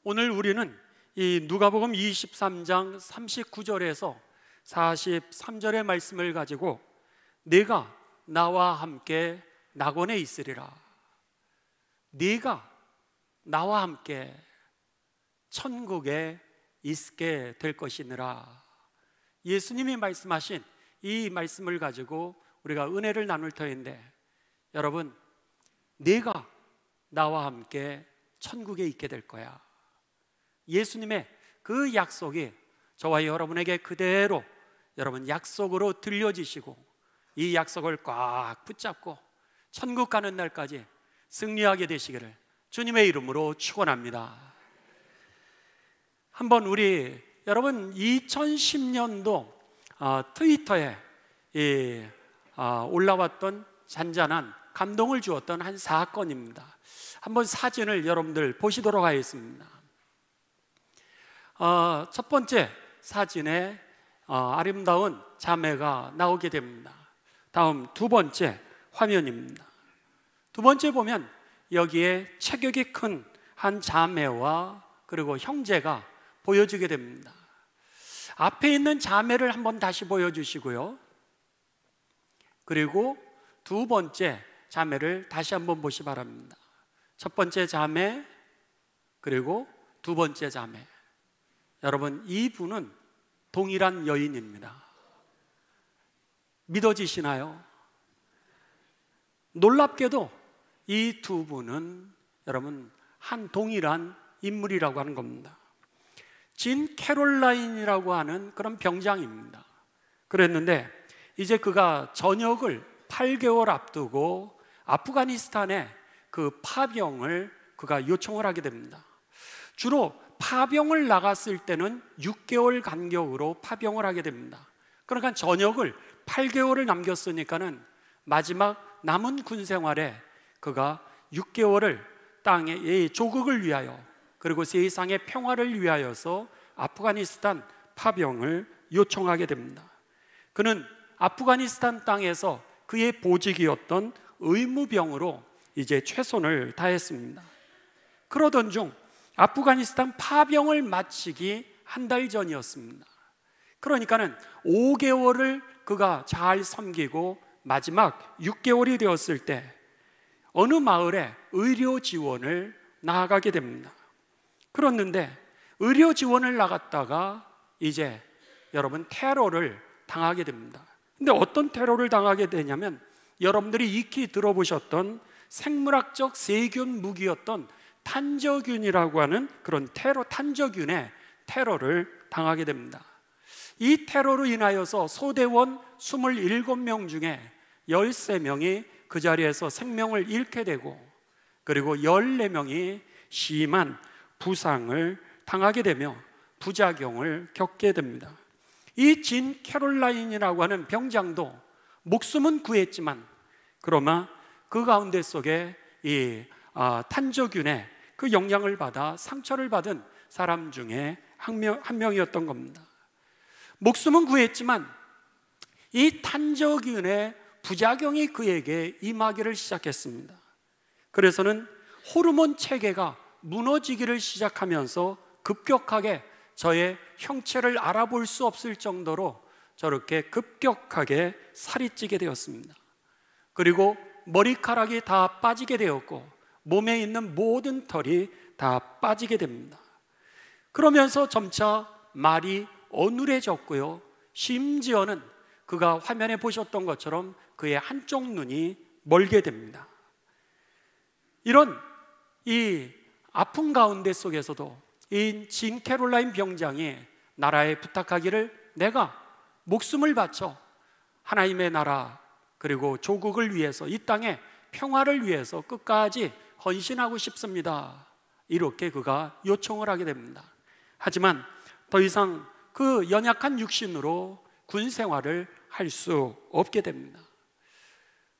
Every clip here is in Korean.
오늘 우리는 이 누가복음 23장 39절에서 43절의 말씀을 가지고 네가 나와 함께 낙원에 있으리라, 네가 나와 함께 천국에 있게 될 것이니라, 예수님이 말씀하신 이 말씀을 가지고 우리가 은혜를 나눌 터인데, 여러분, 네가 나와 함께 천국에 있게 될 거야. 예수님의 그 약속이 저와 여러분에게 그대로 여러분 약속으로 들려지시고 이 약속을 꽉 붙잡고 천국 가는 날까지 승리하게 되시기를 주님의 이름으로 축원합니다. 한번 우리 여러분 2010년도 트위터에 올라왔던 잔잔한 감동을 주었던 한 사건입니다. 한번 사진을 여러분들 보시도록 하겠습니다. 첫 번째 사진에 아름다운 자매가 나오게 됩니다. 다음 두 번째 화면입니다. 두 번째 보면 여기에 체격이 큰 한 자매와 그리고 형제가 보여지게 됩니다. 앞에 있는 자매를 한번 다시 보여주시고요, 그리고 두 번째 자매를 다시 한번 보시 바랍니다. 첫 번째 자매, 그리고 두 번째 자매. 여러분, 이분은 동일한 여인입니다. 믿어지시나요? 놀랍게도 이 두 분은 여러분 한 동일한 인물이라고 하는 겁니다. 진 캐롤라인이라고 하는 그런 병장입니다. 그랬는데 이제 그가 전역을 8개월 앞두고 아프가니스탄에 그 파병을 그가 요청을 하게 됩니다. 주로 파병을 나갔을 때는 6개월 간격으로 파병을 하게 됩니다. 그러니까 전역을 8개월을 남겼으니까는 마지막 남은 군 생활에 그가 6개월을 땅의 조국을 위하여 그리고 세상의 평화를 위하여서 아프가니스탄 파병을 요청하게 됩니다. 그는 아프가니스탄 땅에서 그의 보직이었던 의무병으로 이제 최선을 다했습니다. 그러던 중 아프가니스탄 파병을 마치기 한 달 전이었습니다. 그러니까는 5개월을 그가 잘 섬기고 마지막 6개월이 되었을 때 어느 마을에 의료 지원을 나가게 됩니다. 그랬는데 의료 지원을 나갔다가 이제 여러분 테러를 당하게 됩니다. 근데 어떤 테러를 당하게 되냐면 여러분들이 익히 들어보셨던 생물학적 세균 무기였던 탄저균이라고 하는 그런 탄저균의 테러를 당하게 됩니다. 이 테러로 인하여서 소대원 27명 중에 13명이 그 자리에서 생명을 잃게 되고, 그리고 14명이 심한 부상을 당하게 되며 부작용을 겪게 됩니다. 이 진 캐롤라인이라고 하는 병장도 목숨은 구했지만 그러나 그 가운데 속에 이 탄저균의 그 영향을 받아 상처를 받은 사람 중에 한 명이었던 겁니다. 목숨은 구했지만 이 탄저균의 부작용이 그에게 임하기를 시작했습니다. 그래서는 호르몬 체계가 무너지기를 시작하면서 급격하게 저의 형체를 알아볼 수 없을 정도로 저렇게 급격하게 살이 찌게 되었습니다. 그리고 머리카락이 다 빠지게 되었고 몸에 있는 모든 털이 다 빠지게 됩니다. 그러면서 점차 말이 어눌해졌고요, 심지어는 그가 화면에 보셨던 것처럼 그의 한쪽 눈이 멀게 됩니다. 이런 이 아픈 가운데 속에서도 이 진 캐롤라인 병장이 나라에 부탁하기를 내가 목숨을 바쳐 하나님의 나라 그리고 조국을 위해서 이 땅의 평화를 위해서 끝까지 헌신하고 싶습니다. 이렇게 그가 요청을 하게 됩니다. 하지만 더 이상 그 연약한 육신으로 군 생활을 할 수 없게 됩니다.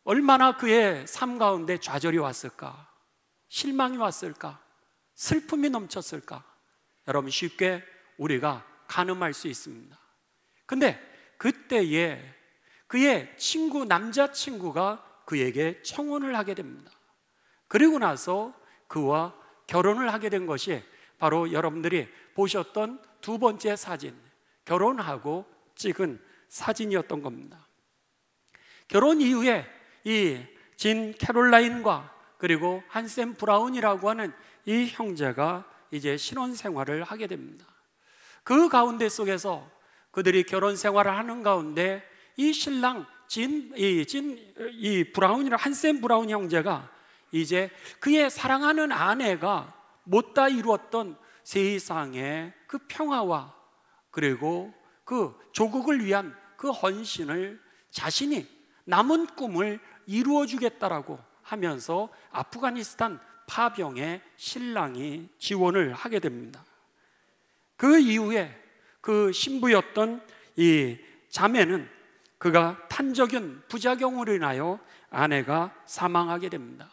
얼마나 그의 삶 가운데 좌절이 왔을까, 실망이 왔을까, 슬픔이 넘쳤을까, 여러분 쉽게 우리가 가늠할 수 있습니다. 근데 그때에 그의 남자친구가 그에게 청혼을 하게 됩니다. 그리고 나서 그와 결혼을 하게 된 것이 바로 여러분들이 보셨던 두 번째 사진, 결혼하고 찍은 사진이었던 겁니다. 결혼 이후에 이 진 캐롤라인과 그리고 한샘 브라운이라고 하는 이 형제가 이제 신혼생활을 하게 됩니다. 그 가운데 속에서 그들이 결혼 생활을 하는 가운데 이 신랑 브라운이라 한샘 브라운 형제가 이제 그의 사랑하는 아내가 못다 이루었던 세상의 그 평화와 그리고 그 조국을 위한 그 헌신을 자신이 남은 꿈을 이루어주겠다라고 하면서 아프가니스탄 파병에 신랑이 지원을 하게 됩니다. 그 이후에 그 신부였던 이 자매는 그가 탄저균 부작용으로 인하여 아내가 사망하게 됩니다.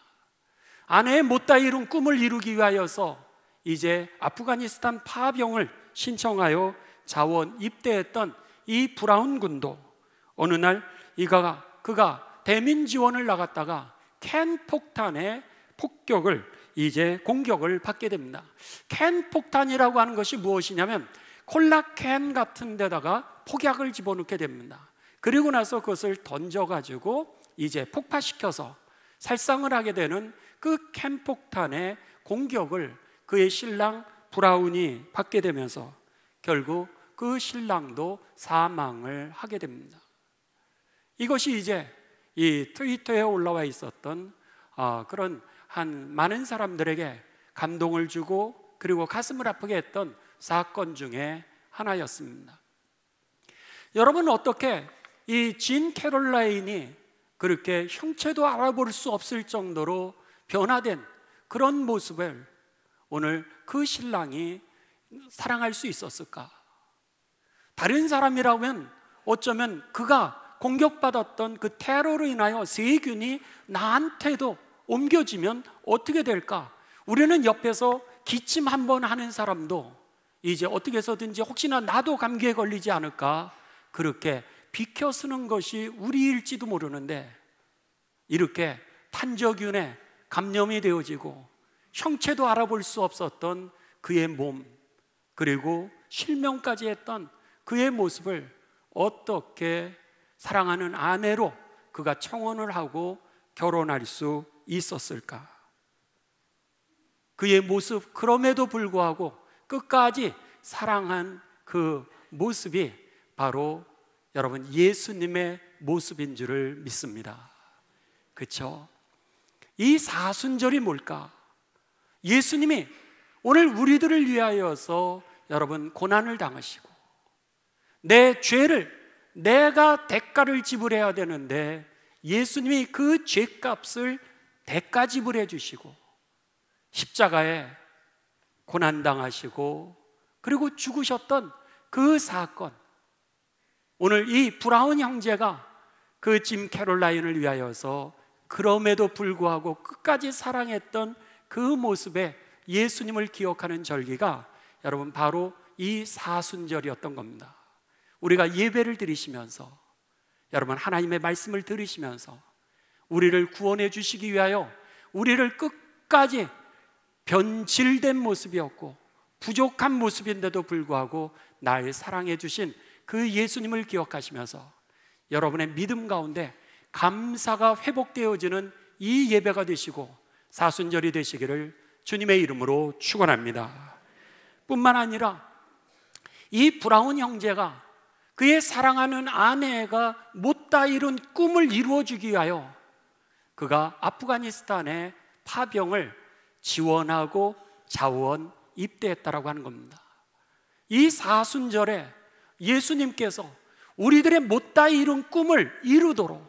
아내의 못다 이룬 꿈을 이루기 위하여서 이제 아프가니스탄 파병을 신청하여 자원 입대했던 이 브라운 군도 어느 날 그가 대민 지원을 나갔다가 캔 폭탄의 공격을 받게 됩니다. 캔 폭탄이라고 하는 것이 무엇이냐면 콜라 캔 같은 데다가 폭약을 집어넣게 됩니다. 그리고 나서 그것을 던져가지고 이제 폭파시켜서 살상을 하게 되는 그 캔 폭탄의 공격을 그의 신랑 브라운이 받게 되면서 결국 그 신랑도 사망을 하게 됩니다. 이것이 이제 이 트위터에 올라와 있었던 그런 많은 사람들에게 감동을 주고 그리고 가슴을 아프게 했던 사건 중에 하나였습니다. 여러분, 어떻게 이 진 캐롤라인이 그렇게 형체도 알아볼 수 없을 정도로 변화된 그런 모습을 오늘 그 신랑이 사랑할 수 있었을까? 다른 사람이라면 어쩌면 그가 공격받았던 그 테러로 인하여 세균이 나한테도 옮겨지면 어떻게 될까? 우리는 옆에서 기침 한번 하는 사람도 이제 어떻게 해서든지 혹시나 나도 감기에 걸리지 않을까 그렇게 비켜 쓰는 것이 우리일지도 모르는데, 이렇게 탄저균에 감염이 되어지고 형체도 알아볼 수 없었던 그의 몸, 그리고 실명까지 했던 그의 모습을 어떻게 사랑하는 아내로 그가 청혼을 하고 결혼할 수 있었을까? 그의 모습, 그럼에도 불구하고 끝까지 사랑한 그 모습이 바로 여러분 예수님의 모습인 줄을 믿습니다. 그렇죠? 이 사순절이 뭘까? 예수님이 오늘 우리들을 위하여서 여러분 고난을 당하시고 내 죄를 내가 대가를 지불해야 되는데 예수님이 그 죄값을 대가 지불해 주시고 십자가에 고난당하시고 그리고 죽으셨던 그 사건, 오늘 이 브라운 형제가 그 짐 캐롤라인을 위하여서 그럼에도 불구하고 끝까지 사랑했던 그 모습에 예수님을 기억하는 절기가 여러분 바로 이 사순절이었던 겁니다. 우리가 예배를 드리시면서 여러분 하나님의 말씀을 들으시면서 우리를 구원해 주시기 위하여 우리를 끝까지 변질된 모습이었고 부족한 모습인데도 불구하고 날 사랑해 주신 그 예수님을 기억하시면서 여러분의 믿음 가운데 감사가 회복되어지는 이 예배가 되시고 사순절이 되시기를 주님의 이름으로 축원합니다. 뿐만 아니라 이 브라운 형제가 그의 사랑하는 아내가 못다 이룬 꿈을 이루어주기 위하여 그가 아프가니스탄의 파병을 지원하고 자원 입대했다라고 하는 겁니다. 이 사순절에 예수님께서 우리들의 못다 이룬 꿈을 이루도록,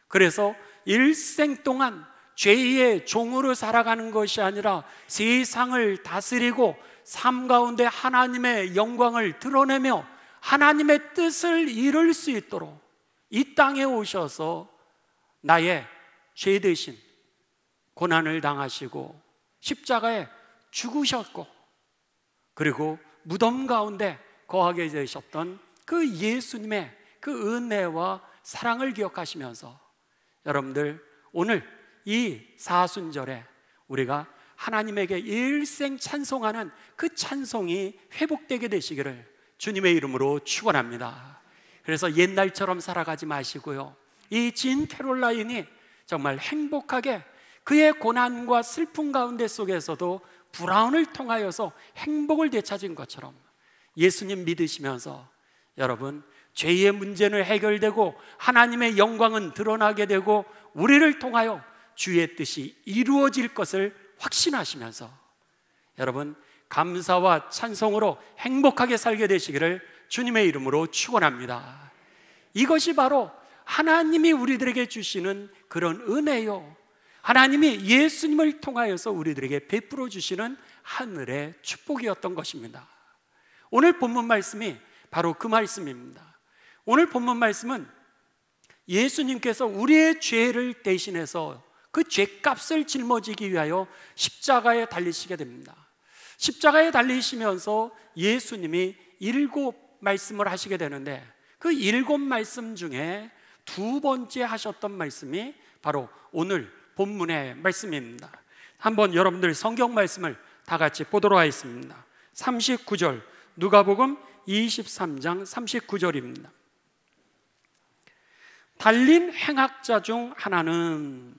그래서 일생 동안 죄의 종으로 살아가는 것이 아니라 세상을 다스리고 삶 가운데 하나님의 영광을 드러내며 하나님의 뜻을 이룰 수 있도록 이 땅에 오셔서 나의 죄 대신 고난을 당하시고 십자가에 죽으셨고 그리고 무덤 가운데 거하게 되셨던 그 예수님의 그 은혜와 사랑을 기억하시면서 여러분들 오늘 이 사순절에 우리가 하나님에게 일생 찬송하는 그 찬송이 회복되게 되시기를 주님의 이름으로 축원합니다. 그래서 옛날처럼 살아가지 마시고요, 이 진 캐롤라인이 정말 행복하게 그의 고난과 슬픔 가운데 속에서도 브라운을 통하여서 행복을 되찾은 것처럼 예수님 믿으시면서 여러분, 죄의 문제는 해결되고 하나님의 영광은 드러나게 되고 우리를 통하여 주의 뜻이 이루어질 것을 확신하시면서 여러분, 감사와 찬송으로 행복하게 살게 되시기를 주님의 이름으로 축원합니다. 이것이 바로 하나님이 우리들에게 주시는 그런 은혜요, 하나님이 예수님을 통하여서 우리들에게 베풀어 주시는 하늘의 축복이었던 것입니다. 오늘 본문 말씀이 바로 그 말씀입니다. 오늘 본문 말씀은 예수님께서 우리의 죄를 대신해서 그 죄값을 짊어지기 위하여 십자가에 달리시게 됩니다. 십자가에 달리시면서 예수님이 7 말씀을 하시게 되는데, 그 7 말씀 중에 두 번째 하셨던 말씀이 바로 오늘 본문의 말씀입니다. 한번 여러분들 성경 말씀을 다 같이 보도록 하겠습니다. 39절, 누가복음 23장 39절입니다. 달린 행악자 중 하나는,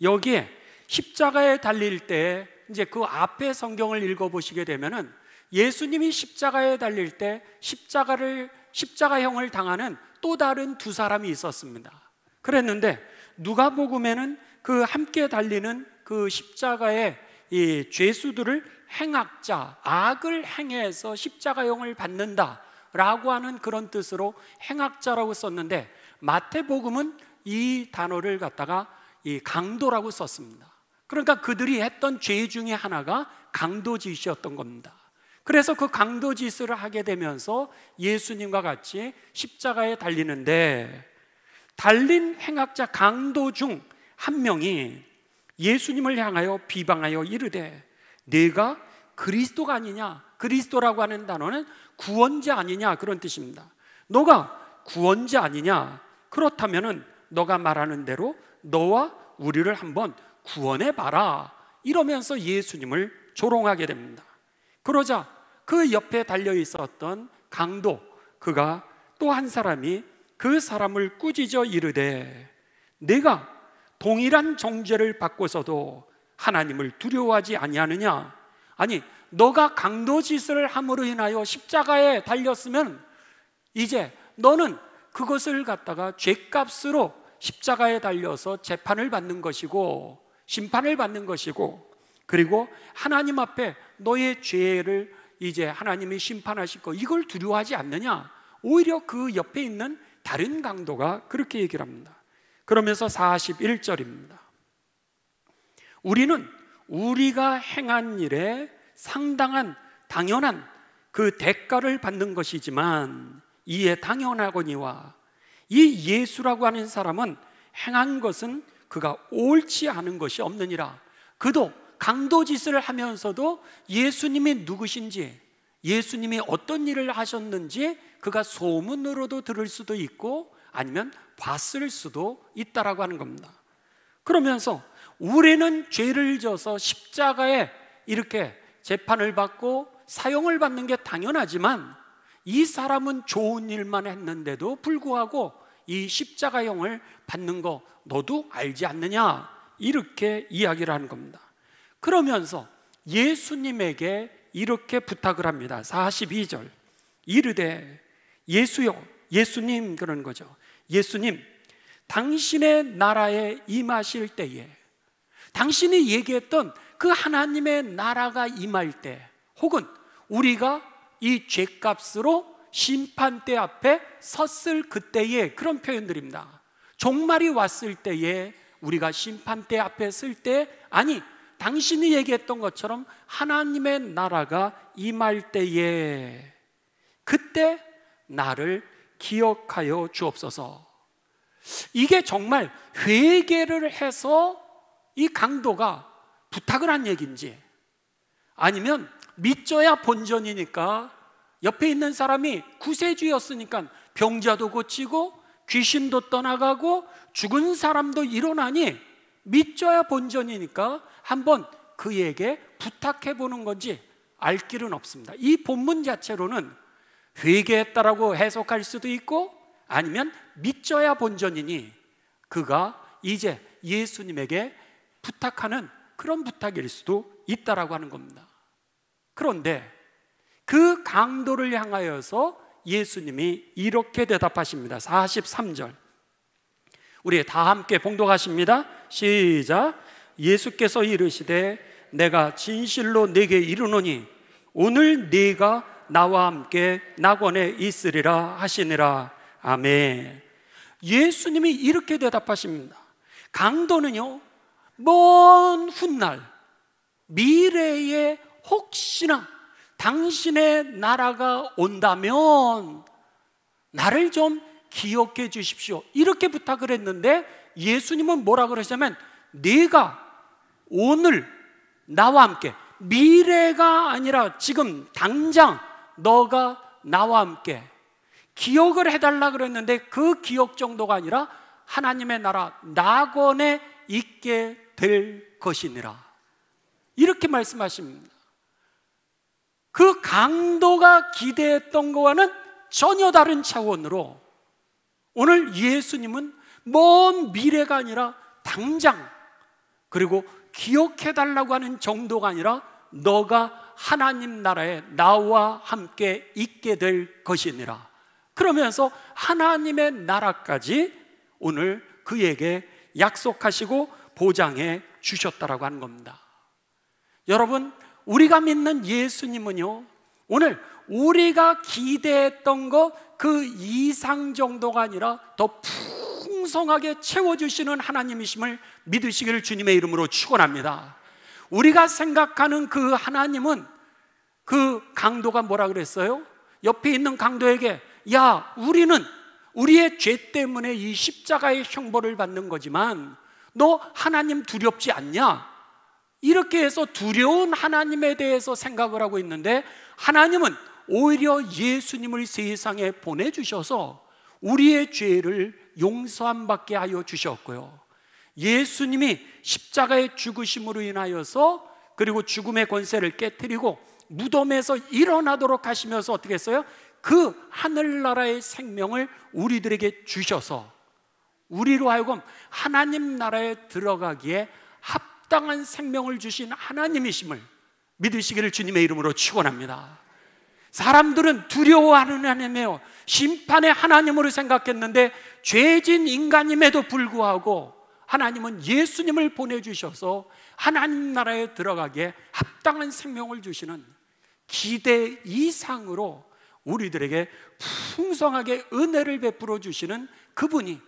여기에 십자가에 달릴 때 이제 그 앞에 성경을 읽어보시게 되면은 예수님이 십자가에 달릴 때 십자가형을 당하는 또 다른 두 사람이 있었습니다. 그랬는데 누가복음에는 그 함께 달리는 그 십자가의 이 죄수들을 행악자, 악을 행해서 십자가형을 받는다라고 하는 그런 뜻으로 행악자라고 썼는데, 마태복음은 이 단어를 갖다가 이 강도라고 썼습니다. 그러니까 그들이 했던 죄 중에 하나가 강도짓이었던 겁니다. 그래서 그 강도짓을 하게 되면서 예수님과 같이 십자가에 달리는데, 달린 행악자 강도 중 한 명이 예수님을 향하여 비방하여 이르되, 내가 그리스도가 아니냐? 그리스도라고 하는 단어는 구원자 아니냐, 그런 뜻입니다. 너가 구원자 아니냐? 그렇다면은 너가 말하는 대로 너와 우리를 한번 구원해 봐라, 이러면서 예수님을 조롱하게 됩니다. 그러자 그 옆에 달려 있었던 강도, 그가 또 한 사람이 그 사람을 꾸짖어 이르되, 내가 동일한 정죄를 받고서도 하나님을 두려워하지 아니하느냐? 아니, 너가 강도짓을 함으로 인하여 십자가에 달렸으면 이제 너는 그것을 갖다가 죄값으로 십자가에 달려서 재판을 받는 것이고 심판을 받는 것이고, 그리고 하나님 앞에 너의 죄를 이제 하나님이 심판하실 거, 이걸 두려워하지 않느냐? 오히려 그 옆에 있는 다른 강도가 그렇게 얘기를 합니다. 그러면서 41절입니다. 우리는 우리가 행한 일에 상당한 당연한 그 대가를 받는 것이지만 이에 당연하거니와, 이 예수라고 하는 사람은 행한 것은 그가 옳지 않은 것이 없느니라. 그도 강도짓을 하면서도 예수님이 누구신지, 예수님이 어떤 일을 하셨는지 그가 소문으로도 들을 수도 있고 아니면 봤을 수도 있다라고 하는 겁니다. 그러면서 우리는 죄를 져서 십자가에 이렇게 재판을 받고 사형을 받는 게 당연하지만, 이 사람은 좋은 일만 했는데도 불구하고 이 십자가형을 받는 거 너도 알지 않느냐? 이렇게 이야기를 하는 겁니다. 그러면서 예수님에게 이렇게 부탁을 합니다. 42절, 이르되 예수여, 예수님, 그러는 거죠. 예수님, 당신의 나라에 임하실 때에, 당신이 얘기했던 그 하나님의 나라가 임할 때, 혹은 우리가 이 죄값으로 심판대 앞에 섰을 그때의 그런 표현들입니다. 종말이 왔을 때에, 우리가 심판대 앞에 설 때, 아니 당신이 얘기했던 것처럼 하나님의 나라가 임할 때에, 그때 나를 기억하여 주옵소서. 이게 정말 회개를 해서 이 강도가 부탁을 한 얘기인지, 아니면 믿져야 본전이니까 옆에 있는 사람이 구세주였으니까 병자도 고치고 귀신도 떠나가고 죽은 사람도 일어나니 믿져야 본전이니까 한번 그에게 부탁해 보는 건지 알 길은 없습니다. 이 본문 자체로는 회개했다라고 해석할 수도 있고, 아니면 믿져야 본전이니 그가 이제 예수님에게 부탁하는 그런 부탁일 수도 있다라고 하는 겁니다. 그런데 그 강도를 향하여서 예수님이 이렇게 대답하십니다. 43절 우리 다 함께 봉독하십니다. 시작. 예수께서 이르시되 내가 진실로 네게 이르노니 오늘 네가 나와 함께 낙원에 있으리라 하시니라. 아멘. 예수님이 이렇게 대답하십니다. 강도는요, 먼 훗날 미래에 혹시나 당신의 나라가 온다면 나를 좀 기억해 주십시오, 이렇게 부탁을 했는데, 예수님은 뭐라 그러시냐면 네가 오늘 나와 함께, 미래가 아니라 지금 당장 너가 나와 함께 기억을 해달라 그랬는데, 그 기억 정도가 아니라 하나님의 나라 낙원에 있게 될 것이니라, 이렇게 말씀하십니다. 그 강도가 기대했던 것과는 전혀 다른 차원으로 오늘 예수님은 먼 미래가 아니라 당장, 그리고 기억해달라고 하는 정도가 아니라 너가 하나님 나라에 나와 함께 있게 될 것이니라, 그러면서 하나님의 나라까지 오늘 그에게 약속하시고 보장해 주셨다라고 하는 겁니다. 여러분, 우리가 믿는 예수님은요, 오늘 우리가 기대했던 것 그 이상 정도가 아니라 더 풍성하게 채워주시는 하나님이심을 믿으시기를 주님의 이름으로 축원합니다. 우리가 생각하는 그 하나님은, 그 강도가 뭐라 그랬어요? 옆에 있는 강도에게 야, 우리는 우리의 죄 때문에 이 십자가의 형벌을 받는 거지만 너 하나님 두렵지 않냐? 이렇게 해서 두려운 하나님에 대해서 생각을 하고 있는데, 하나님은 오히려 예수님을 세상에 보내주셔서 우리의 죄를 용서함 받게 하여 주셨고요, 예수님이 십자가의 죽으심으로 인하여서, 그리고 죽음의 권세를 깨뜨리고 무덤에서 일어나도록 하시면서 어떻게 했어요? 그 하늘나라의 생명을 우리들에게 주셔서 우리로 하여금 하나님 나라에 들어가기에 합당한 생명을 주신 하나님이심을 믿으시기를 주님의 이름으로 축원합니다. 사람들은 두려워하는 하나님이요, 심판의 하나님으로 생각했는데, 죄진 인간임에도 불구하고 하나님은 예수님을 보내주셔서 하나님 나라에 들어가기에 합당한 생명을 주시는, 기대 이상으로 우리들에게 풍성하게 은혜를 베풀어 주시는 그분이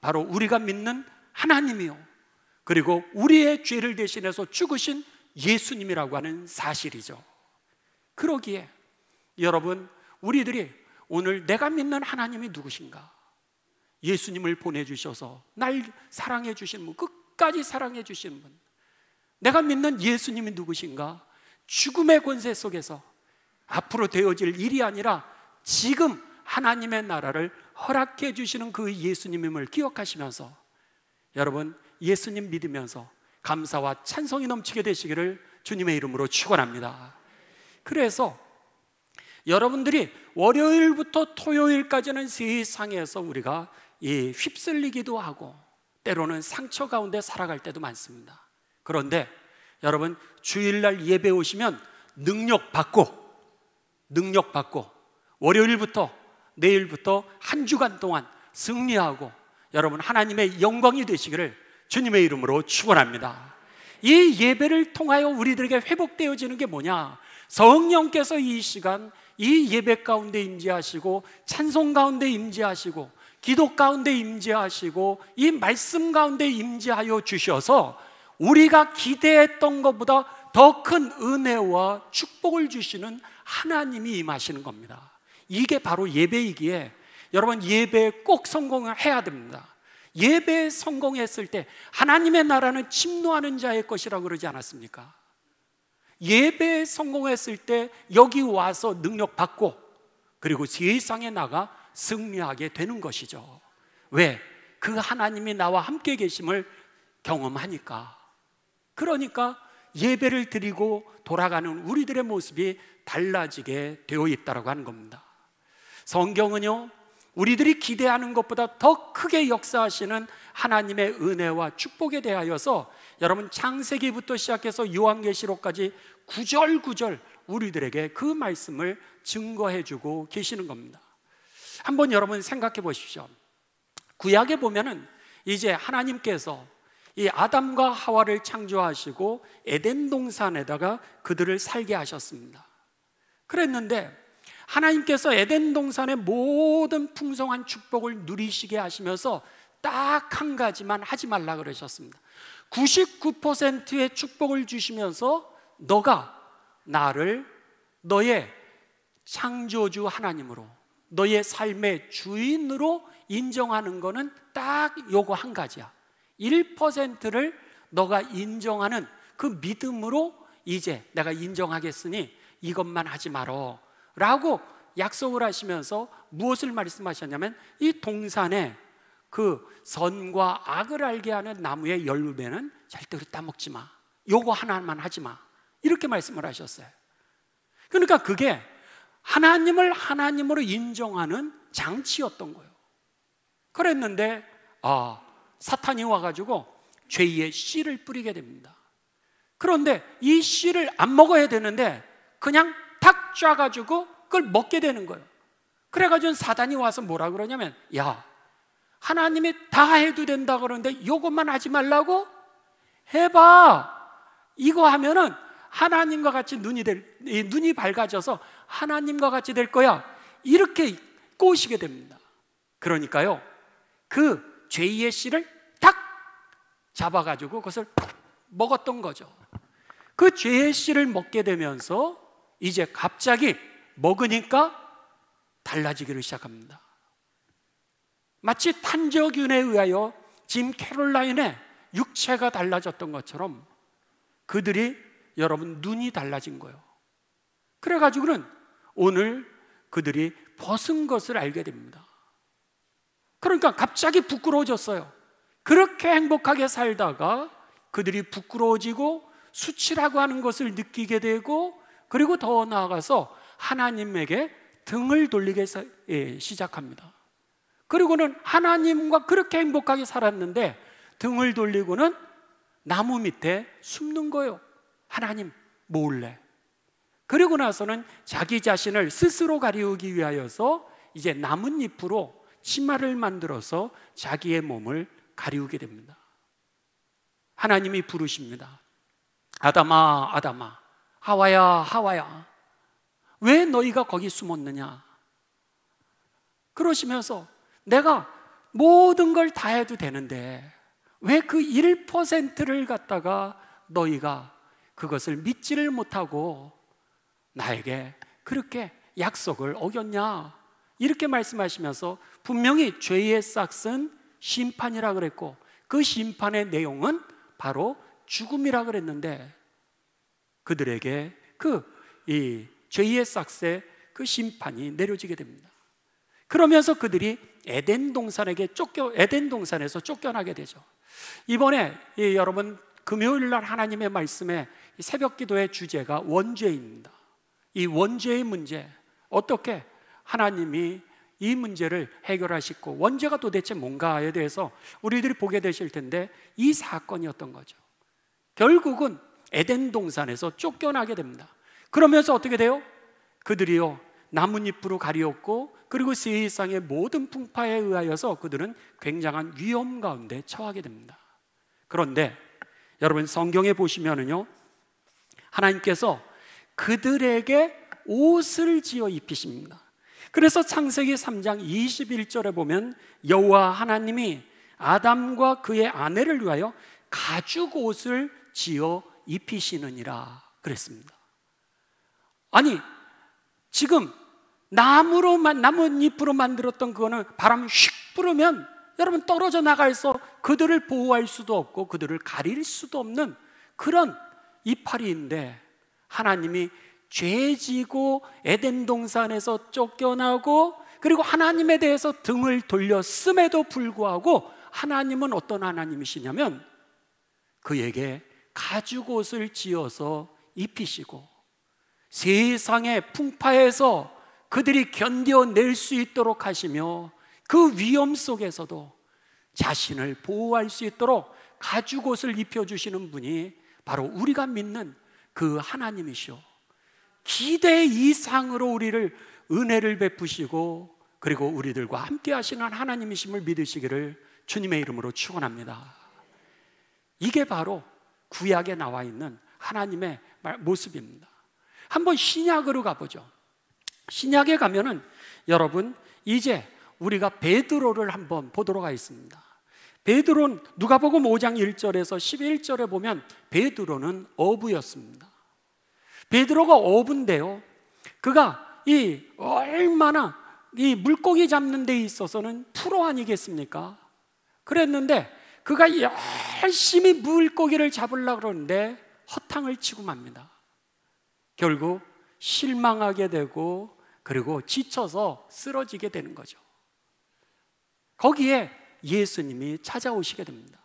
바로 우리가 믿는 하나님이요, 그리고 우리의 죄를 대신해서 죽으신 예수님이라고 하는 사실이죠. 그러기에 여러분, 우리들이 오늘 내가 믿는 하나님이 누구신가? 예수님을 보내주셔서 날 사랑해 주신 분, 끝까지 사랑해 주신 분, 내가 믿는 예수님이 누구신가? 죽음의 권세 속에서 앞으로 되어질 일이 아니라 지금 하나님의 나라를 허락해 주시는 그 예수님임을 기억하시면서 여러분, 예수님 믿으면서 감사와 찬송이 넘치게 되시기를 주님의 이름으로 축원합니다. 그래서 여러분들이 월요일부터 토요일까지는 세상에서 우리가 휩쓸리기도 하고 때로는 상처 가운데 살아갈 때도 많습니다. 그런데 여러분, 주일날 예배 오시면 능력받고 월요일부터 내일부터 한 주간 동안 승리하고 여러분 하나님의 영광이 되시기를 주님의 이름으로 축원합니다. 이 예배를 통하여 우리들에게 회복되어지는 게 뭐냐? 성령께서 이 시간 이 예배 가운데 임재하시고 찬송 가운데 임재하시고 기도 가운데 임재하시고 이 말씀 가운데 임재하여 주셔서 우리가 기대했던 것보다 더 큰 은혜와 축복을 주시는 하나님이 임하시는 겁니다. 이게 바로 예배이기에 여러분, 예배에 꼭 성공을 해야 됩니다. 예배에 성공했을 때 하나님의 나라는 침노하는 자의 것이라고 그러지 않았습니까? 예배에 성공했을 때 여기 와서 능력 받고 그리고 세상에 나가 승리하게 되는 것이죠. 왜? 그 하나님이 나와 함께 계심을 경험하니까. 그러니까 예배를 드리고 돌아가는 우리들의 모습이 달라지게 되어 있다고 하는 겁니다. 성경은요, 우리들이 기대하는 것보다 더 크게 역사하시는 하나님의 은혜와 축복에 대하여서 여러분 창세기부터 시작해서 요한계시록까지 구절구절 우리들에게 그 말씀을 증거해 주고 계시는 겁니다. 한번 여러분 생각해 보십시오. 구약에 보면은 이제 하나님께서 이 아담과 하와를 창조하시고 에덴 동산에다가 그들을 살게 하셨습니다. 그랬는데 하나님께서 에덴 동산의 모든 풍성한 축복을 누리시게 하시면서 딱 한 가지만 하지 말라 그러셨습니다. 99%의 축복을 주시면서 너가 나를 너의 창조주 하나님으로, 너의 삶의 주인으로 인정하는 거는 딱 요거 한 가지야. 1%를 너가 인정하는 그 믿음으로 이제 내가 인정하겠으니 이것만 하지 마라 라고 약속을 하시면서 무엇을 말씀하셨냐면 이 동산에 그 선과 악을 알게 하는 나무의 열매는 절대로 따먹지 마, 요거 하나만 하지 마, 이렇게 말씀을 하셨어요. 그러니까 그게 하나님을 하나님으로 인정하는 장치였던 거예요. 그랬는데 사탄이 와가지고 죄의 씨를 뿌리게 됩니다. 그런데 이 씨를 안 먹어야 되는데 그냥 탁 쪄가지고 그걸 먹게 되는 거예요. 그래가지고 사단이 와서 뭐라 그러냐면, 야, 하나님이 다 해도 된다 그러는데 이것만 하지 말라고? 해봐. 이거 하면은 하나님과 같이 눈이 밝아져서 하나님과 같이 될 거야, 이렇게 꼬시게 됩니다. 그러니까요, 그 죄의 씨를 탁 잡아가지고 그것을 먹었던 거죠. 그 죄의 씨를 먹게 되면서 이제 갑자기 먹으니까 달라지기를 시작합니다. 마치 탄저균에 의하여 짐 캐롤라인의 육체가 달라졌던 것처럼 그들이, 여러분, 눈이 달라진 거예요. 그래가지고는 오늘 그들이 벗은 것을 알게 됩니다. 그러니까 갑자기 부끄러워졌어요. 그렇게 행복하게 살다가 그들이 부끄러워지고 수치라고 하는 것을 느끼게 되고, 그리고 더 나아가서 하나님에게 등을 돌리기 시작합니다. 그리고는 하나님과 그렇게 행복하게 살았는데 등을 돌리고는 나무 밑에 숨는 거예요. 하나님 몰래. 그리고 나서는 자기 자신을 스스로 가리우기 위하여서 이제 나뭇잎으로 치마를 만들어서 자기의 몸을 가리우게 됩니다. 하나님이 부르십니다. 아담아, 아담아, 하와야, 하와야, 왜 너희가 거기 숨었느냐? 그러시면서 내가 모든 걸 다 해도 되는데 왜 그 1%를 갖다가 너희가 그것을 믿지를 못하고 나에게 그렇게 약속을 어겼냐? 이렇게 말씀하시면서 분명히 죄의 싹은 심판이라 그랬고 그 심판의 내용은 바로 죽음이라 그랬는데 그들에게 이 죄의 싹의 그 심판이 내려지게 됩니다. 그러면서 그들이 에덴 동산에서 쫓겨나게 되죠. 이번에 여러분 금요일 날 하나님의 말씀에 새벽 기도의 주제가 원죄입니다. 이 원죄의 문제, 어떻게 하나님이 이 문제를 해결하시고 원죄가 도대체 뭔가에 대해서 우리들이 보게 되실 텐데 이 사건이었던 거죠. 결국은 에덴 동산에서 쫓겨나게 됩니다. 그러면서 어떻게 돼요? 그들이요 나뭇잎으로 가리웠고 그리고 세상의 모든 풍파에 의하여서 그들은 굉장한 위험 가운데 처하게 됩니다. 그런데 여러분 성경에 보시면은요 하나님께서 그들에게 옷을 지어 입히십니다. 그래서 창세기 3장 21절에 보면 여호와 하나님이 아담과 그의 아내를 위하여 가죽 옷을 지어 입히시느니라 그랬습니다. 아니 지금 나뭇잎으로 만들었던 그거는 바람 휙 불으면 여러분 떨어져 나가서 그들을 보호할 수도 없고 그들을 가릴 수도 없는 그런 이파리인데 하나님이 죄지고 에덴 동산에서 쫓겨나고 그리고 하나님에 대해서 등을 돌렸음에도 불구하고 하나님은 어떤 하나님이시냐면 그에게 가죽옷을 지어서 입히시고 세상의 풍파에서 그들이 견뎌낼 수 있도록 하시며 그 위험 속에서도 자신을 보호할 수 있도록 가죽옷을 입혀주시는 분이 바로 우리가 믿는 그 하나님이시오. 기대 이상으로 우리를 은혜를 베푸시고 그리고 우리들과 함께 하시는 하나님이심을 믿으시기를 주님의 이름으로 축원합니다. 이게 바로 구약에 나와 있는 하나님의 모습입니다. 한번 신약으로 가보죠. 신약에 가면은 여러분 이제 우리가 베드로를 한번 보도록 하겠습니다. 베드로는 누가복음 5장 1절에서 11절에 보면 베드로는 어부였습니다. 베드로가 어부인데요, 그가 얼마나 이 물고기 잡는 데 있어서는 프로 아니겠습니까? 그랬는데 그가 열심히 물고기를 잡으려고 그러는데 허탕을 치고 맙니다. 결국 실망하게 되고 그리고 지쳐서 쓰러지게 되는 거죠. 거기에 예수님이 찾아오시게 됩니다.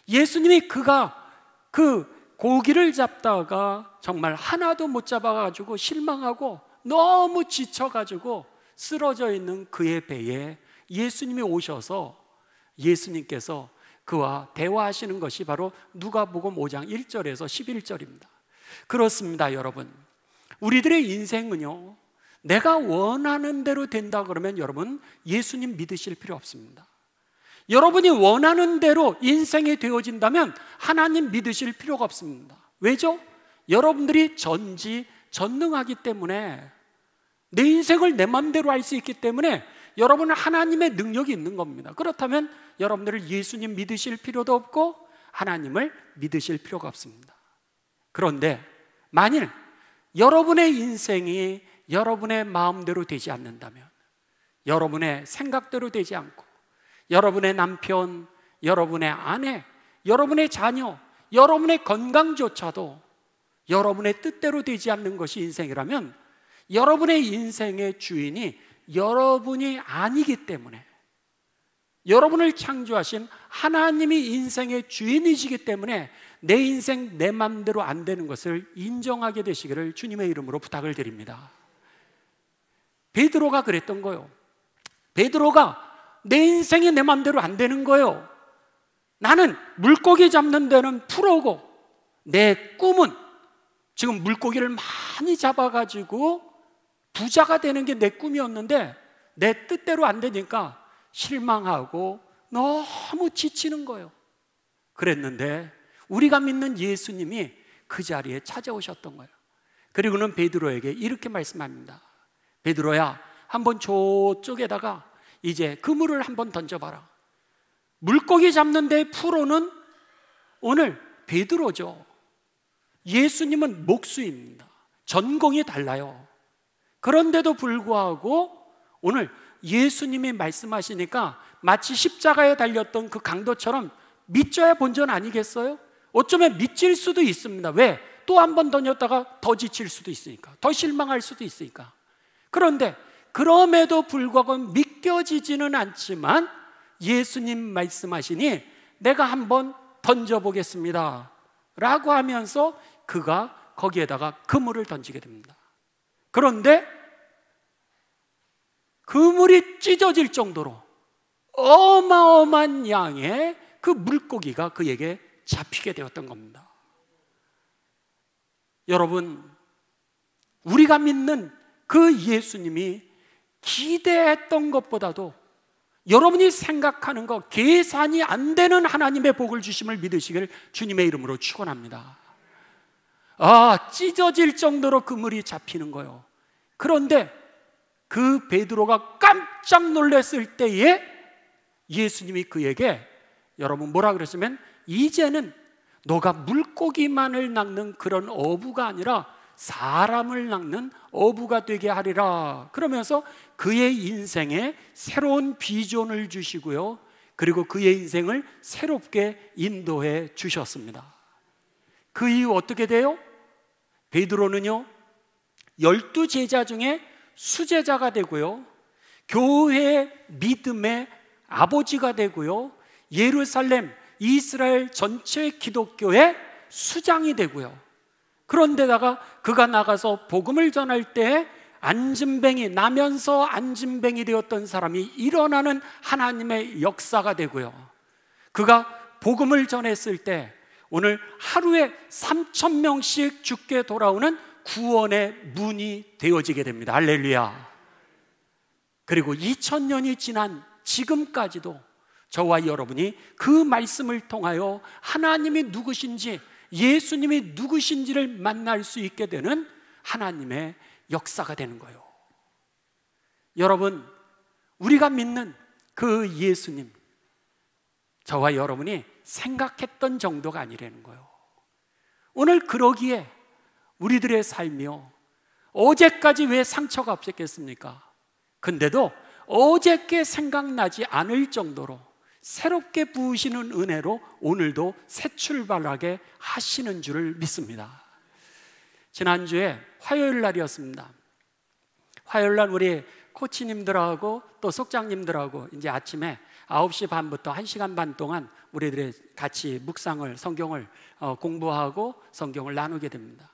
예수님이 그가 그 고기를 잡다가 정말 하나도 못 잡아가지고 실망하고 너무 지쳐가지고 쓰러져 있는 그의 배에 예수님이 오셔서 예수님께서 그와 대화하시는 것이 바로 누가복음 5장 1절에서 11절입니다. 그렇습니다, 여러분. 우리들의 인생은요, 내가 원하는 대로 된다 그러면 여러분 예수님 믿으실 필요 없습니다. 여러분이 원하는 대로 인생이 되어진다면 하나님 믿으실 필요가 없습니다. 왜죠? 여러분들이 전지전능하기 때문에, 내 인생을 내 마음대로 할 수 있기 때문에 여러분은 하나님의 능력이 있는 겁니다. 그렇다면 여러분들을 예수님 믿으실 필요도 없고 하나님을 믿으실 필요가 없습니다. 그런데 만일 여러분의 인생이 여러분의 마음대로 되지 않는다면, 여러분의 생각대로 되지 않고 여러분의 남편, 여러분의 아내, 여러분의 자녀, 여러분의 건강조차도 여러분의 뜻대로 되지 않는 것이 인생이라면 여러분의 인생의 주인이 여러분이 아니기 때문에, 여러분을 창조하신 하나님이 인생의 주인이시기 때문에 내 인생 내 맘대로 안 되는 것을 인정하게 되시기를 주님의 이름으로 부탁을 드립니다. 베드로가 그랬던 거예요. 베드로가 내 인생이 내 맘대로 안 되는 거예요. 나는 물고기 잡는 데는 프로고 내 꿈은 지금 물고기를 많이 잡아가지고 부자가 되는 게 내 꿈이었는데 내 뜻대로 안 되니까 실망하고 너무 지치는 거예요. 그랬는데 우리가 믿는 예수님이 그 자리에 찾아오셨던 거예요. 그리고는 베드로에게 이렇게 말씀합니다. 베드로야, 한번 저쪽에다가 이제 그물을 한번 던져봐라. 물고기 잡는 데 프로는 오늘 베드로죠. 예수님은 목수입니다. 전공이 달라요. 그런데도 불구하고 오늘 예수님이 말씀하시니까 마치 십자가에 달렸던 그 강도처럼 믿져야 본전 아니겠어요? 어쩌면 믿질 수도 있습니다. 왜? 또 한 번 던졌다가 더 지칠 수도 있으니까, 더 실망할 수도 있으니까. 그런데 그럼에도 불구하고 믿겨지지는 않지만 예수님 말씀하시니 내가 한번 던져보겠습니다 라고 하면서 그가 거기에다가 그물을 던지게 됩니다. 그런데 그물이 찢어질 정도로 어마어마한 양의 그 물고기가 그에게 잡히게 되었던 겁니다. 여러분, 우리가 믿는 그 예수님이 기대했던 것보다도 여러분이 생각하는 것, 계산이 안 되는 하나님의 복을 주심을 믿으시길 주님의 이름으로 축원합니다. 찢어질 정도로 그물이 잡히는 거예요. 그런데 그 베드로가 깜짝 놀랐을 때에 예수님이 그에게, 여러분 뭐라 그랬으면, 이제는 너가 물고기만을 낚는 그런 어부가 아니라 사람을 낚는 어부가 되게 하리라 그러면서 그의 인생에 새로운 비전을 주시고요, 그리고 그의 인생을 새롭게 인도해 주셨습니다. 그 이후 어떻게 돼요? 베드로는요 12제자 중에 수제자가 되고요, 교회의 믿음의 아버지가 되고요, 예루살렘 이스라엘 전체 기독교의 수장이 되고요. 그런데다가 그가 나가서 복음을 전할 때 안진뱅이, 나면서 안진뱅이 되었던 사람이 일어나는 하나님의 역사가 되고요. 그가 복음을 전했을 때 오늘 하루에 3,000명씩 주께 돌아오는 구원의 문이 되어지게 됩니다. 할렐루야. 그리고 2000년이 지난 지금까지도 저와 여러분이 그 말씀을 통하여 하나님이 누구신지, 예수님이 누구신지를 만날 수 있게 되는 하나님의 역사가 되는 거예요. 여러분, 우리가 믿는 그 예수님, 저와 여러분이 생각했던 정도가 아니라는 거예요. 오늘 그러기에 우리들의 삶이요, 어제까지 왜 상처가 없었겠습니까? 근데도 어제께 생각나지 않을 정도로 새롭게 부으시는 은혜로 오늘도 새 출발하게 하시는 줄을 믿습니다. 지난주에 화요일 날이었습니다. 화요일 날 우리 코치님들하고 또 속장님들하고 이제 아침에 9시 반부터 1시간 반 동안 우리들이 같이 묵상을, 성경을 공부하고 성경을 나누게 됩니다.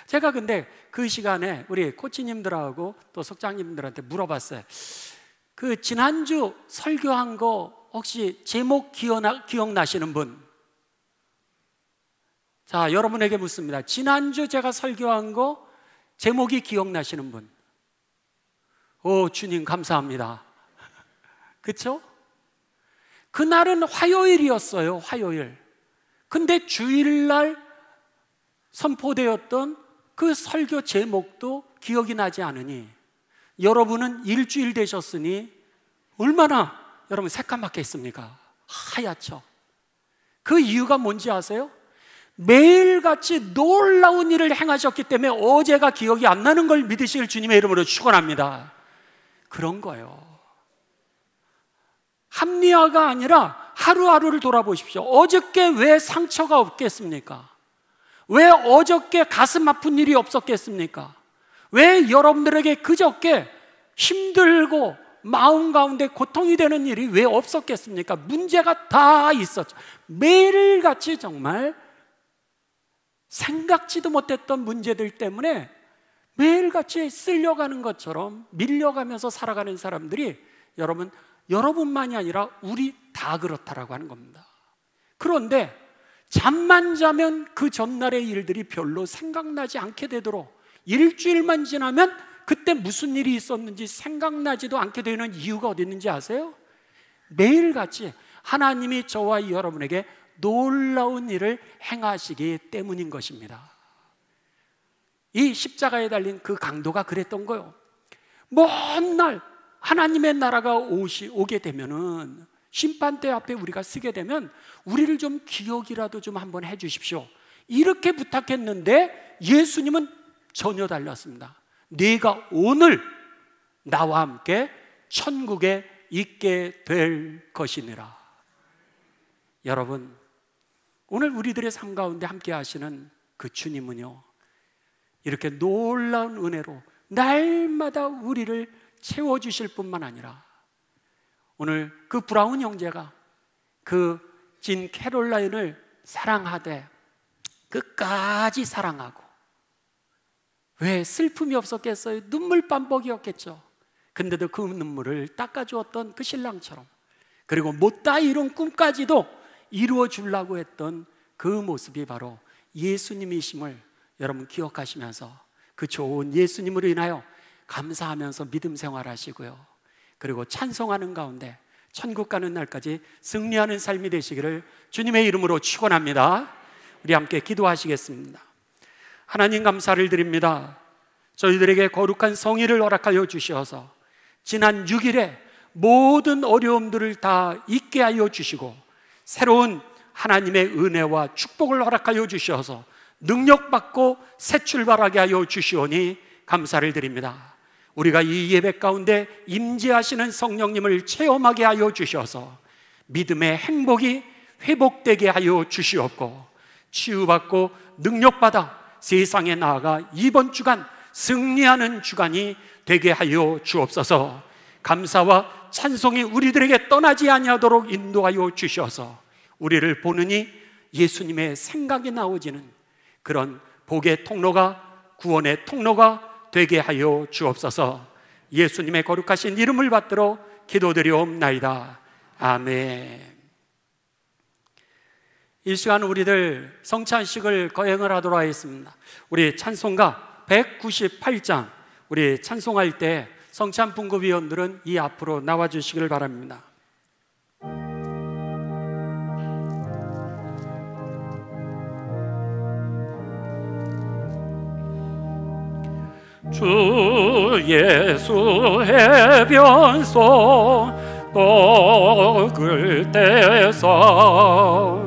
제가 근데 그 시간에 우리 코치님들하고 또 속장님들한테 물어봤어요. 그 지난주 설교한 거 혹시 제목 기억나시는 분? 자, 여러분에게 묻습니다. 지난주 제가 설교한 거 제목이 기억나시는 분? 오, 주님 감사합니다. 그쵸? 그날은 화요일이었어요. 화요일. 근데 주일날 선포되었던 그 설교 제목도 기억이 나지 않으니 여러분은 일주일 되셨으니 얼마나 여러분 새까맣게 있습니까? 하얗죠. 그 이유가 뭔지 아세요? 매일같이 놀라운 일을 행하셨기 때문에 어제가 기억이 안 나는 걸 믿으실 주님의 이름으로 축원합니다. 그런 거예요. 합리화가 아니라 하루하루를 돌아보십시오. 어저께 왜 상처가 없겠습니까? 왜 어저께 가슴 아픈 일이 없었겠습니까? 왜 여러분들에게 그저께 힘들고 마음 가운데 고통이 되는 일이 왜 없었겠습니까? 문제가 다 있었죠. 매일같이 정말 생각지도 못했던 문제들 때문에 매일같이 쓸려가는 것처럼 밀려가면서 살아가는 사람들이 여러분만이 아니라 우리 다 그렇다라고 하는 겁니다. 그런데 잠만 자면 그 전날의 일들이 별로 생각나지 않게 되도록 일주일만 지나면 그때 무슨 일이 있었는지 생각나지도 않게 되는 이유가 어디 있는지 아세요? 매일같이 하나님이 저와 여러분에게 놀라운 일을 행하시기 때문인 것입니다. 이 십자가에 달린 그 강도가 그랬던 거예요. 먼 날 하나님의 나라가 오게 되면은 심판대 앞에 우리가 서게 되면 우리를 좀 기억이라도 좀 한번 해 주십시오. 이렇게 부탁했는데 예수님은 전혀 달랐습니다. 네가 오늘 나와 함께 천국에 있게 될 것이니라. 여러분, 오늘 우리들의 삶 가운데 함께 하시는 그 주님은요, 이렇게 놀라운 은혜로 날마다 우리를 채워주실 뿐만 아니라 오늘 그 브라운 형제가 그 진 캐롤라인을 사랑하되 끝까지 사랑하고, 왜 슬픔이 없었겠어요? 눈물 반복이었겠죠. 근데도 그 눈물을 닦아주었던 그 신랑처럼, 그리고 못다 이룬 꿈까지도 이루어 주려고 했던 그 모습이 바로 예수님이심을 여러분 기억하시면서 그 좋은 예수님으로 인하여 감사하면서 믿음 생활하시고요, 그리고 찬송하는 가운데 천국 가는 날까지 승리하는 삶이 되시기를 주님의 이름으로 축원합니다. 우리 함께 기도하시겠습니다. 하나님 감사를 드립니다. 저희들에게 거룩한 성의를 허락하여 주셔서 지난 6일에 모든 어려움들을 다 잊게 하여 주시고 새로운 하나님의 은혜와 축복을 허락하여 주셔서 능력받고 새 출발하게 하여 주시오니 감사를 드립니다. 우리가 이 예배 가운데 임재하시는 성령님을 체험하게 하여 주셔서 믿음의 행복이 회복되게 하여 주시옵고, 치유받고 능력받아 세상에 나아가 이번 주간 승리하는 주간이 되게 하여 주옵소서. 감사와 찬송이 우리들에게 떠나지 아니하도록 인도하여 주셔서 우리를 보느니 예수님의 생각이 나오지는 그런 복의 통로가, 구원의 통로가 되게 하여 주옵소서. 예수님의 거룩하신 이름을 받들어 기도드리옵나이다. 아멘. 이 시간 우리들 성찬식을 거행을 하도록 하겠습니다. 우리 찬송가 198장, 우리 찬송할 때 성찬 분급위원들은 이 앞으로 나와 주시길 바랍니다. 주 예수 해변속 떡을 떼서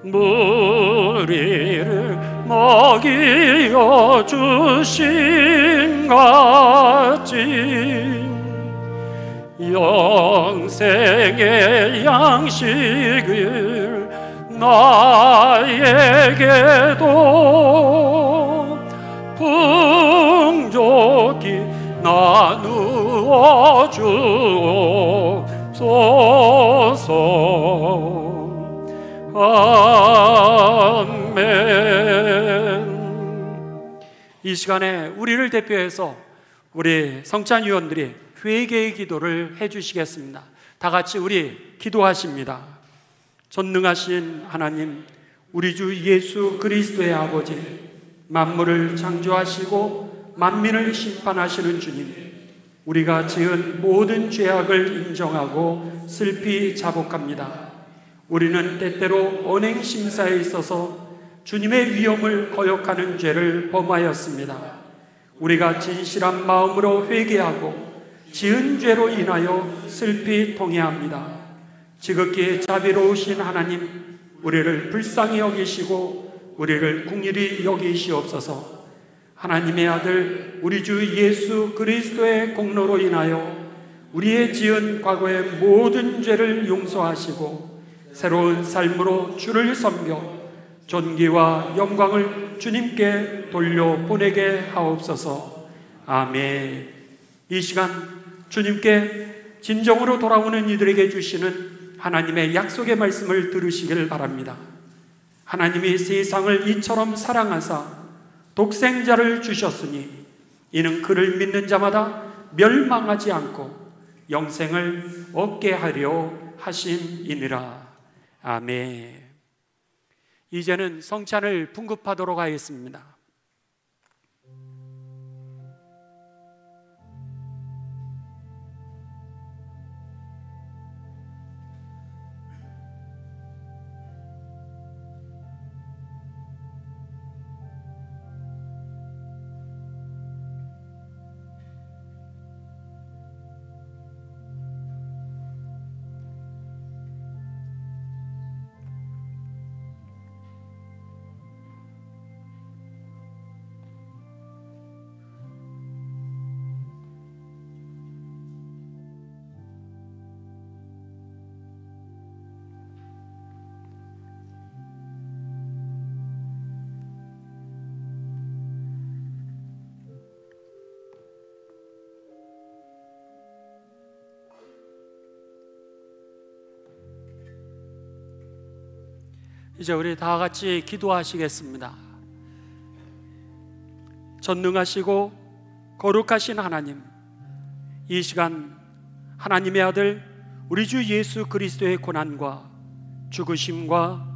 무리를 먹이어 주신 같이 영생의 양식을 나에게도 풍족히 나누어 주옵소서. 아멘. 이 시간에 우리를 대표해서 우리 성찬위원들이 회개의 기도를 해주시겠습니다. 다 같이 우리 기도하십니다. 전능하신 하나님, 우리 주 예수 그리스도의 아버지, 만물을 창조하시고 만민을 심판하시는 주님, 우리가 지은 모든 죄악을 인정하고 슬피 자복합니다. 우리는 때때로 언행심사에 있어서 주님의 위엄을 거역하는 죄를 범하였습니다. 우리가 진실한 마음으로 회개하고 지은 죄로 인하여 슬피 통회합니다. 지극히 자비로우신 하나님, 우리를 불쌍히 여기시고 우리를 긍휼히 여기시옵소서. 하나님의 아들 우리 주 예수 그리스도의 공로로 인하여 우리의 지은 과거의 모든 죄를 용서하시고 새로운 삶으로 주를 섬겨 존귀와 영광을 주님께 돌려보내게 하옵소서. 아멘. 이 시간 주님께 진정으로 돌아오는 이들에게 주시는 하나님의 약속의 말씀을 들으시길 바랍니다. 하나님이 세상을 이처럼 사랑하사 독생자를 주셨으니 이는 그를 믿는 자마다 멸망하지 않고 영생을 얻게 하려 하심이니라. 아멘. 이제는 성찬을 분급하도록 하겠습니다. 이제 우리 다 같이 기도하시겠습니다. 전능하시고 거룩하신 하나님, 이 시간 하나님의 아들 우리 주 예수 그리스도의 고난과 죽으심과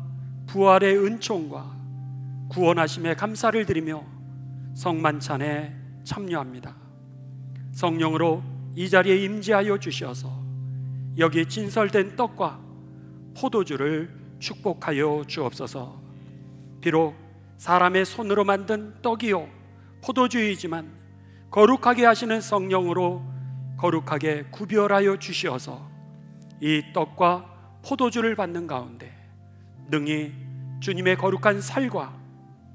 부활의 은총과 구원하심에 감사를 드리며 성만찬에 참여합니다. 성령으로 이 자리에 임재하여 주셔서 여기 진설된 떡과 포도주를 축복하여 주옵소서. 비록 사람의 손으로 만든 떡이요 포도주이지만 거룩하게 하시는 성령으로 거룩하게 구별하여 주시어서 이 떡과 포도주를 받는 가운데 능히 주님의 거룩한 살과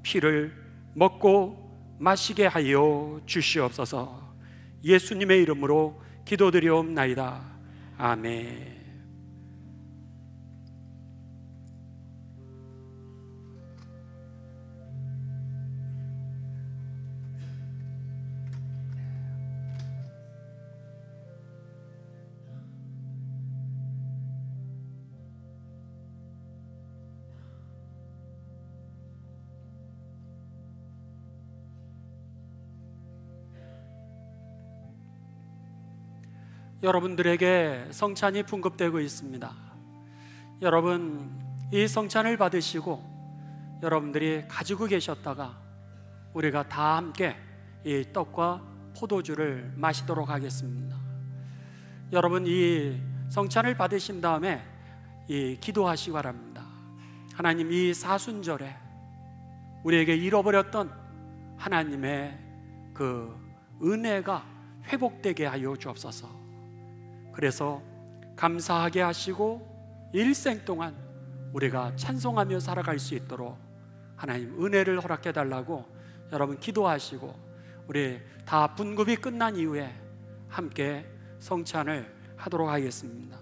피를 먹고 마시게 하여 주시옵소서. 예수님의 이름으로 기도드리옵나이다. 아멘. 여러분들에게 성찬이 분급되고 있습니다. 여러분, 이 성찬을 받으시고 여러분들이 가지고 계셨다가 우리가 다 함께 이 떡과 포도주를 마시도록 하겠습니다. 여러분, 이 성찬을 받으신 다음에 기도하시기 바랍니다. 하나님, 이 사순절에 우리에게 잃어버렸던 하나님의 그 은혜가 회복되게 하여 주옵소서. 그래서 감사하게 하시고 일생 동안 우리가 찬송하며 살아갈 수 있도록 하나님 은혜를 허락해 달라고 여러분 기도하시고, 우리 다 분급이 끝난 이후에 함께 성찬을 하도록 하겠습니다.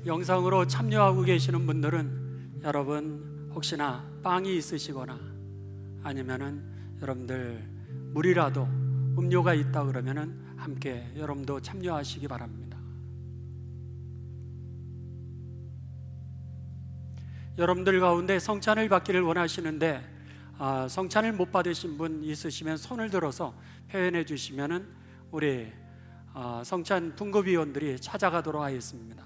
영상으로 참여하고 계시는 분들은 여러분 혹시나 빵이 있으시거나 아니면은 여러분들 물이라도 음료가 있다 그러면은 함께 여러분도 참여하시기 바랍니다. 여러분들 가운데 성찬을 받기를 원하시는데 성찬을 못 받으신 분 있으시면 손을 들어서 표현해 주시면은 우리 성찬 분급위원들이 찾아가도록 하겠습니다.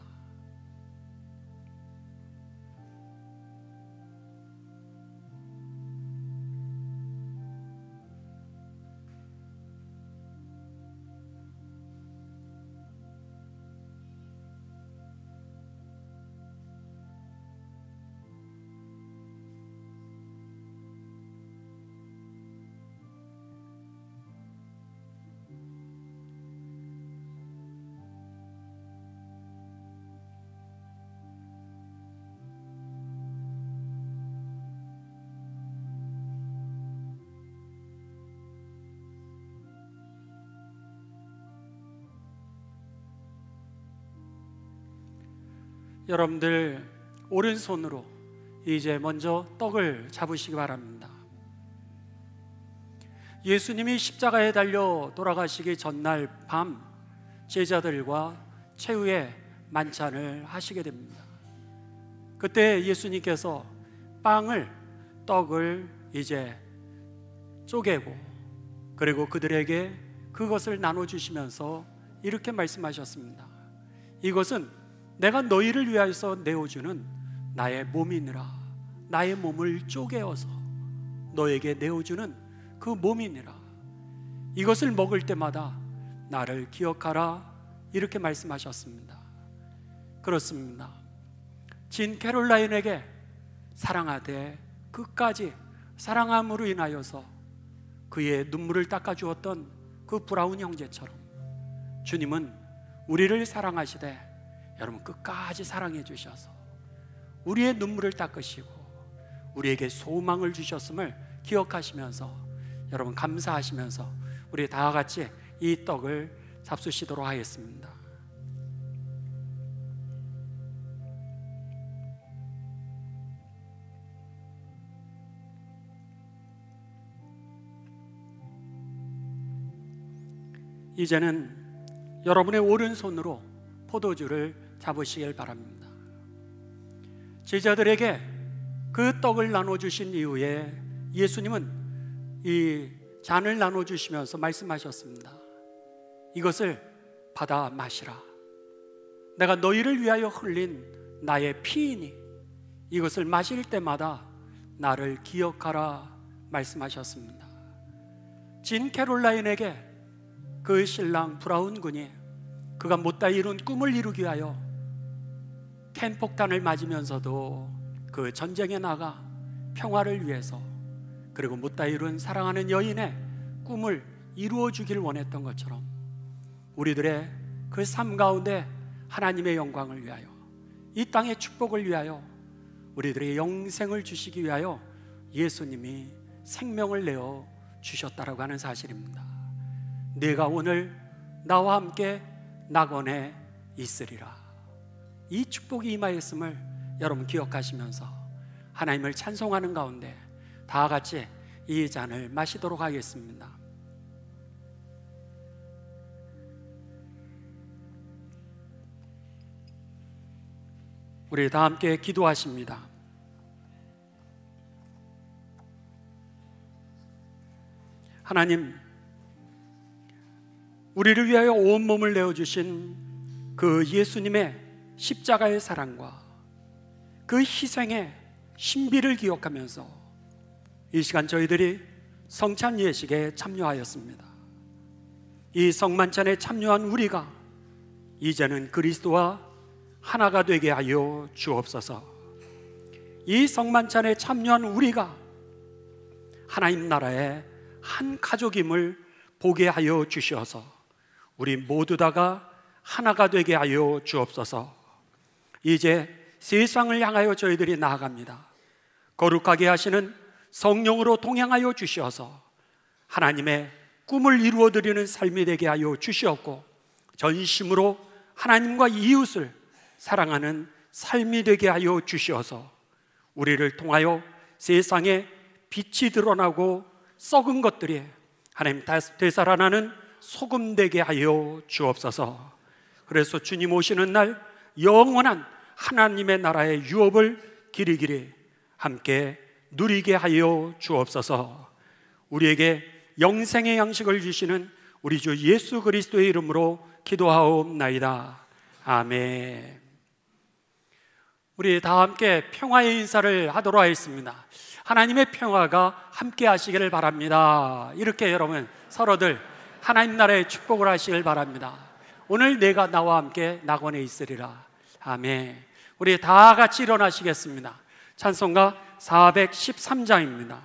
여러분들 오른손으로 이제 먼저 떡을 잡으시기 바랍니다. 예수님이 십자가에 달려 돌아가시기 전날 밤 제자들과 최후의 만찬을 하시게 됩니다. 그때 예수님께서 떡을 이제 쪼개고 그리고 그들에게 그것을 나눠주시면서 이렇게 말씀하셨습니다. 이것은 내가 너희를 위하여서 내어주는 나의 몸이니라. 나의 몸을 쪼개어서 너에게 내어주는 그 몸이니라. 이것을 먹을 때마다 나를 기억하라. 이렇게 말씀하셨습니다. 그렇습니다. 진 캐롤라인에게 사랑하되 끝까지 사랑함으로 인하여서 그의 눈물을 닦아주었던 그 브라운 형제처럼 주님은 우리를 사랑하시되 여러분 끝까지 사랑해 주셔서 우리의 눈물을 닦으시고 우리에게 소망을 주셨음을 기억하시면서 여러분 감사하시면서 우리 다 같이 이 떡을 잡수시도록 하겠습니다. 이제는 여러분의 오른손으로 포도주를 잡으시길 바랍니다. 제자들에게 그 떡을 나눠주신 이후에 예수님은 이 잔을 나눠주시면서 말씀하셨습니다. 이것을 받아 마시라. 내가 너희를 위하여 흘린 나의 피이니 이것을 마실 때마다 나를 기억하라 말씀하셨습니다. 진 캐롤라인에게 그 신랑 브라운 군이 그가 못다 이룬 꿈을 이루기 위하여 캔폭탄을 맞으면서도 그 전쟁에 나가 평화를 위해서 그리고 못다 이룬 사랑하는 여인의 꿈을 이루어 주길 원했던 것처럼 우리들의 그 삶 가운데 하나님의 영광을 위하여 이 땅의 축복을 위하여 우리들의 영생을 주시기 위하여 예수님이 생명을 내어 주셨다라고 하는 사실입니다. 내가 오늘 나와 함께 낙원에 있으리라. 이 축복이 임하였음을 여러분 기억하시면서 하나님을 찬송하는 가운데 다 같이 이 잔을 마시도록 하겠습니다. 우리 다 함께 기도하십니다. 하나님, 우리를 위하여 온몸을 내어주신 그 예수님의 십자가의 사랑과 그 희생의 신비를 기억하면서 이 시간 저희들이 성찬 예식에 참여하였습니다. 이 성만찬에 참여한 우리가 이제는 그리스도와 하나가 되게 하여 주옵소서. 이 성만찬에 참여한 우리가 하나님 나라의 한 가족임을 보게 하여 주셔서 우리 모두 다가 하나가 되게 하여 주옵소서. 이제 세상을 향하여 저희들이 나아갑니다. 거룩하게 하시는 성령으로 동행하여 주셔서 하나님의 꿈을 이루어드리는 삶이 되게 하여 주시옵고 전심으로 하나님과 이웃을 사랑하는 삶이 되게 하여 주시어서 우리를 통하여 세상에 빛이 드러나고 썩은 것들이 하나님 되살아나는 소금 되게 하여 주옵소서. 그래서 주님 오시는 날 영원한 하나님의 나라의 유업을 길이길이 함께 누리게 하여 주옵소서. 우리에게 영생의 양식을 주시는 우리 주 예수 그리스도의 이름으로 기도하옵나이다. 아멘. 우리 다 함께 평화의 인사를 하도록 하겠습니다. 하나님의 평화가 함께 하시기를 바랍니다. 이렇게 여러분 서로들 하나님 나라의 축복을 하시길 바랍니다. 오늘 내가 나와 함께 낙원에 있으리라. 아멘. 우리 다 같이 일어나시겠습니다. 찬송가 413장입니다.